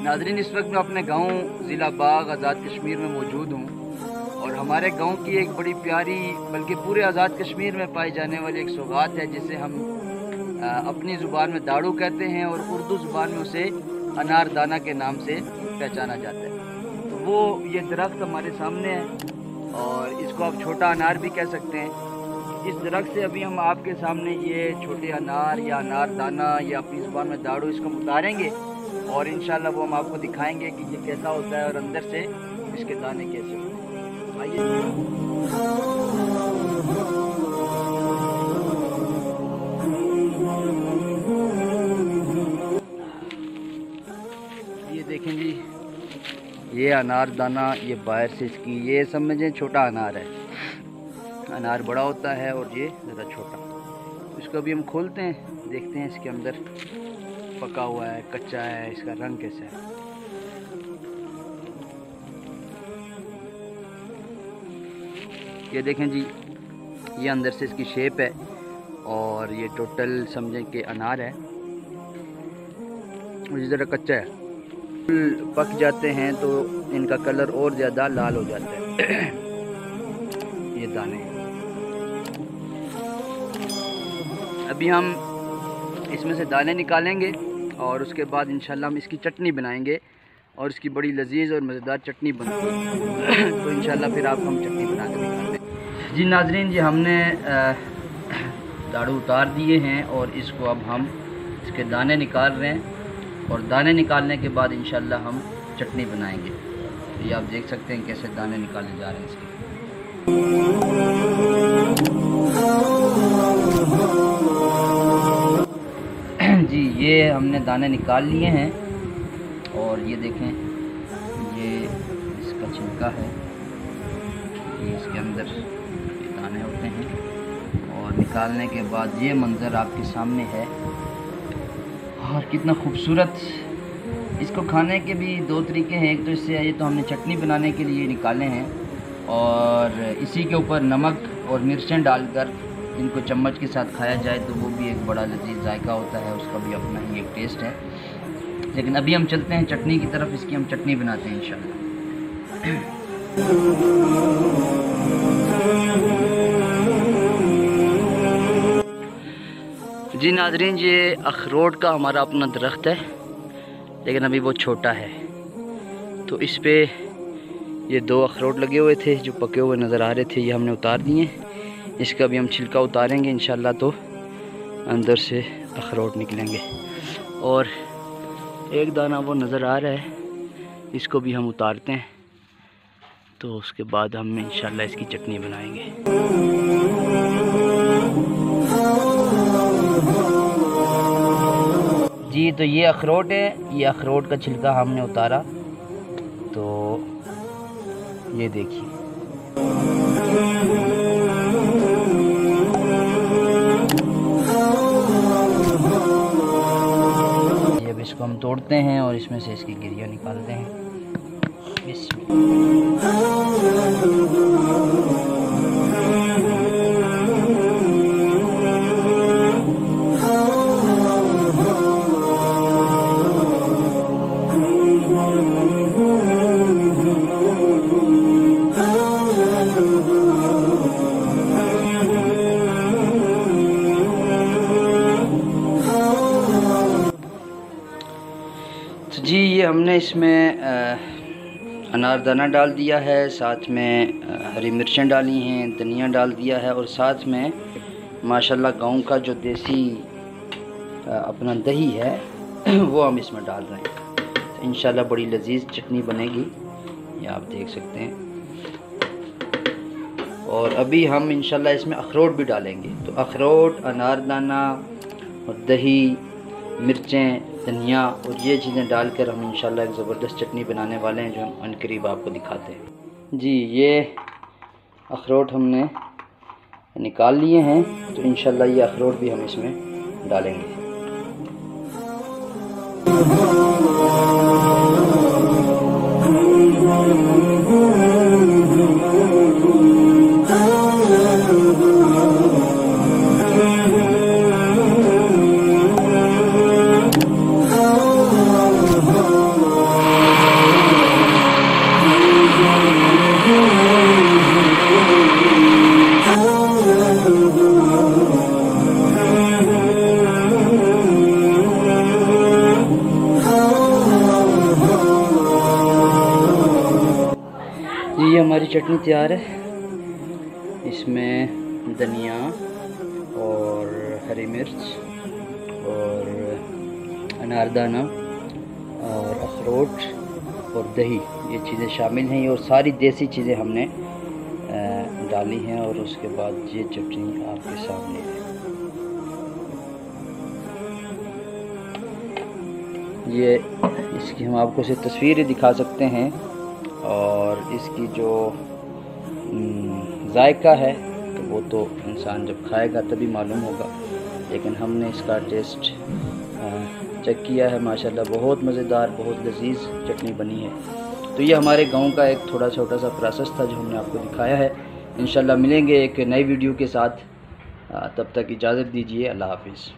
नाज़रीन, इस वक्त मैं अपने गांव ज़िला बाग आज़ाद कश्मीर में मौजूद हूं और हमारे गांव की एक बड़ी प्यारी, बल्कि पूरे आज़ाद कश्मीर में पाई जाने वाली एक सौगात है जिसे हम अपनी ज़ुबान में दाड़ू कहते हैं और उर्दू ज़ुबान में उसे अनार दाना के नाम से पहचाना जाता है। तो वो ये दरख्त हमारे सामने है और इसको आप छोटा अनार भी कह सकते हैं। इस दरख्त से अभी हम आपके सामने ये छोटे अनार या अनार दाना या अपनी ज़ुबान में दाड़ू इसको उतारेंगे और इंशाल्लाह वो हम आपको दिखाएंगे कि ये कैसा होता है और अंदर से इसके दाने कैसे होते हैं। आइए। ये देखें जी, ये अनार दाना, ये बाहर से इसकी ये समझें छोटा अनार है। अनार बड़ा होता है और ये ज़रा छोटा। तो इसको अभी हम खोलते हैं, देखते हैं इसके अंदर पका हुआ है, कच्चा है, इसका रंग कैसा है। ये देखें जी, ये अंदर से इसकी शेप है और ये टोटल समझें कि अनार है। मुझे ज़रा कच्चा है, पक जाते हैं तो इनका कलर और ज़्यादा लाल हो जाता है। ये दाने अभी हम इसमें से दाने निकालेंगे और उसके बाद इंशाल्लाह हम इसकी चटनी बनाएंगे और इसकी बड़ी लजीज और मज़ेदार चटनी बनती है। तो इंशाल्लाह फिर आपको हम चटनी बना के दिखाते हैं। जी नाज़रीन, जी हमने दाड़ू उतार दिए हैं और इसको अब हम इसके दाने निकाल रहे हैं और दाने निकालने के बाद इंशाल्लाह हम चटनी बनाएंगे। तो ये आप देख सकते हैं कैसे दाने निकाले जा रहे हैं इसके। जी ये हमने दाने निकाल लिए हैं और ये देखें, ये इसका छिलका है, ये इसके अंदर ये दाने होते हैं और निकालने के बाद ये मंज़र आपके सामने है। और कितना खूबसूरत। इसको खाने के भी दो तरीके हैं। एक तो इससे ये तो हमने चटनी बनाने के लिए निकाले हैं और इसी के ऊपर नमक और मिर्चें डालकर इनको चम्मच के साथ खाया जाए तो वो भी एक बड़ा लजीज जायका होता है, उसका भी अपना ही एक टेस्ट है। लेकिन अभी हम चलते हैं चटनी की तरफ, इसकी हम चटनी बनाते हैं इंशाल्लाह। जी नाज़रीन, ये अखरोट का हमारा अपना दरख्त है लेकिन अभी वो छोटा है। तो इस पे ये दो अखरोट लगे हुए थे जो पके हुए नज़र आ रहे थे, ये हमने उतार दिए। इसका भी हम छिलका उतारेंगे इंशाल्लाह तो अंदर से अखरोट निकलेंगे। और एक दाना वो नज़र आ रहा है, इसको भी हम उतारते हैं तो उसके बाद हम इंशाल्लाह इसकी चटनी बनाएंगे। जी तो ये अखरोट है, ये अखरोट का छिलका हमने उतारा। तो ये देखिए, अब इसको हम तोड़ते हैं और इसमें से इसकी गिरियाँ निकालते हैं। जी ये हमने इसमें अनारदाना डाल दिया है, साथ में हरी मिर्चें डाली हैं, धनिया डाल दिया है और साथ में माशाल्लाह गांव का जो देसी अपना दही है वो हम इसमें डाल रहे हैं। तो इंशाल्लाह बड़ी लजीज चटनी बनेगी, ये आप देख सकते हैं। और अभी हम इंशाल्लाह इसमें अखरोट भी डालेंगे। तो अखरोट, अनारदाना और दही, मिर्चें, धनिया और ये चीज़ें डालकर हम इंशाल्लाह एक ज़बरदस्त चटनी बनाने वाले हैं जो हम अनकरीब आपको दिखाते हैं। जी ये अखरोट हमने निकाल लिए हैं तो इंशाल्लाह ये अखरोट भी हम इसमें डालेंगे। हमारी चटनी तैयार है। इसमें धनिया और हरी मिर्च और अनारदाना और अखरोट और दही, ये चीज़ें शामिल हैं। और सारी देसी चीज़ें हमने डाली हैं। और उसके बाद ये चटनी आपके सामने है। ये इसकी हम आपको सिर्फ तस्वीर ही दिखा सकते हैं, और इसकी जो जायका है तो वो तो इंसान जब खाएगा तभी मालूम होगा, लेकिन हमने इसका टेस्ट चेक किया है। माशाल्लाह बहुत मज़ेदार, बहुत लजीज चटनी बनी है। तो ये हमारे गांव का एक थोड़ा छोटा सा प्रोसेस था जो हमने आपको दिखाया है। इंशाल्लाह मिलेंगे एक नई वीडियो के साथ, तब तक इजाज़त दीजिए। अल्लाह हाफिज़।